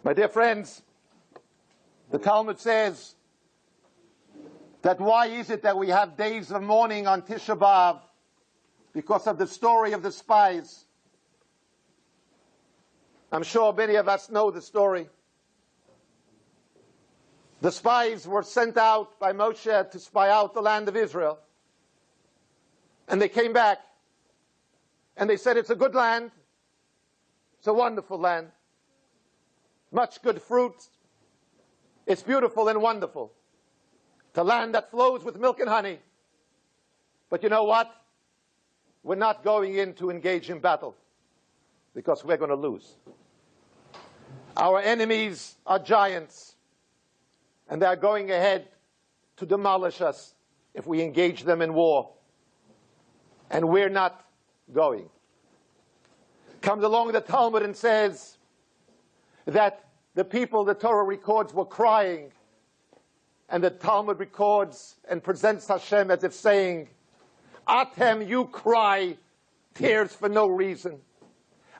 My dear friends, the Talmud says that why is it that we have days of mourning on Tisha B'Av? Because of the story of the spies. I'm sure many of us know the story. The spies were sent out by Moshe to spy out the land of Israel. And they came back. And they said, it's a good land. It's a wonderful land. Much good fruit. It's beautiful and wonderful. It's a land that flows with milk and honey. But you know what? We're not going in to engage in battle because we're going to lose. Our enemies are giants, and they're going ahead to demolish us if we engage them in war. And we're not going. Comes along the Talmud and says that the people the Torah records were crying, and the Talmud records and presents Hashem as if saying, Atem, you cry tears for no reason.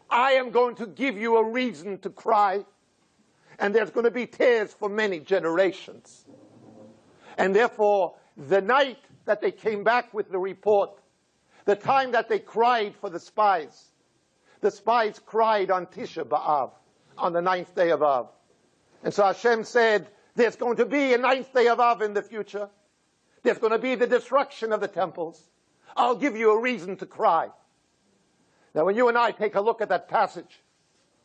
I am going to give you a reason to cry, and there's going to be tears for many generations. And therefore, the night that they came back with the report, the time that they cried for the spies cried on Tisha B'Av, on the 9th day of Av. And so Hashem said, there's going to be a 9th day of Av in the future. There's going to be the destruction of the temples. I'll give you a reason to cry. Now, when you and I take a look at that passage,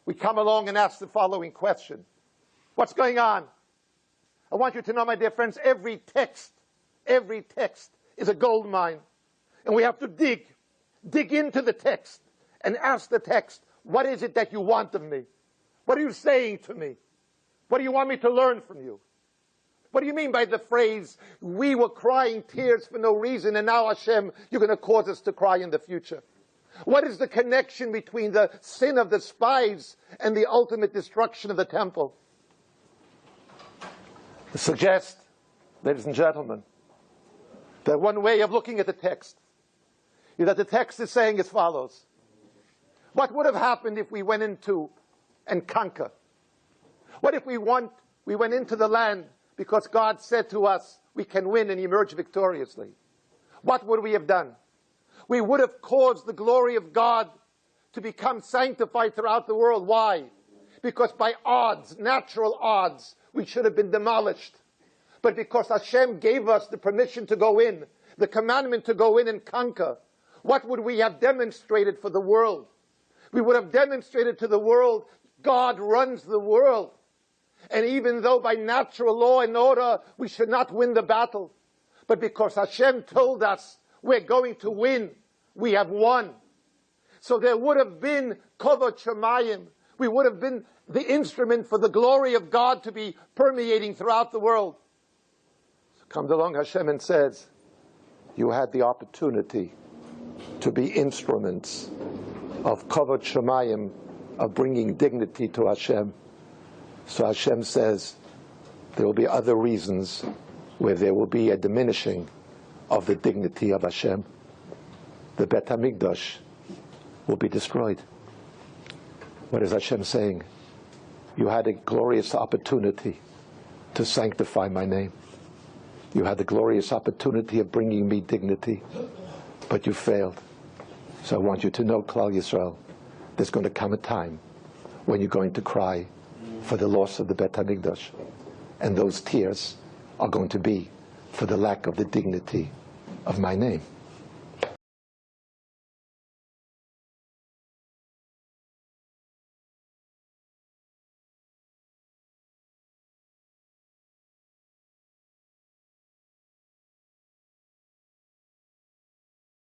we come along and ask the following question. What's going on? I want you to know, my dear friends, every text is a gold mine. And we have to dig into the text and ask the text, what is it that you want of me? What are you saying to me? What do you want me to learn from you? What do you mean by the phrase, we were crying tears for no reason, and now, Hashem, you're going to cause us to cry in the future? What is the connection between the sin of the spies and the ultimate destruction of the temple? I suggest, ladies and gentlemen, that one way of looking at the text is that the text is saying as follows. What would have happened if we went into and conquer? What if we went into the land because God said to us, we can win and emerge victoriously? What would we have done? We would have caused the glory of God to become sanctified throughout the world. Why? Because by odds, natural odds, we should have been demolished. But because Hashem gave us the permission to go in, the commandment to go in and conquer, what would we have demonstrated for the world? We would have demonstrated to the world, God runs the world. And even though by natural law and order we should not win the battle, but because Hashem told us we're going to win, we have won. So there would have been Kovot Shemayim. We would have been the instrument for the glory of God to be permeating throughout the world. So comes along Hashem and says, you had the opportunity to be instruments of Kovot Shemayim, of bringing dignity to Hashem. So Hashem says, there will be other reasons where there will be a diminishing of the dignity of Hashem. The Bet HaMikdash will be destroyed. What is Hashem saying? You had a glorious opportunity to sanctify my name. You had the glorious opportunity of bringing me dignity, but you failed. So I want you to know, Klal Yisrael, there's going to come a time when you're going to cry for the loss of the Bet HaMikdash. And those tears are going to be for the lack of the dignity of my name.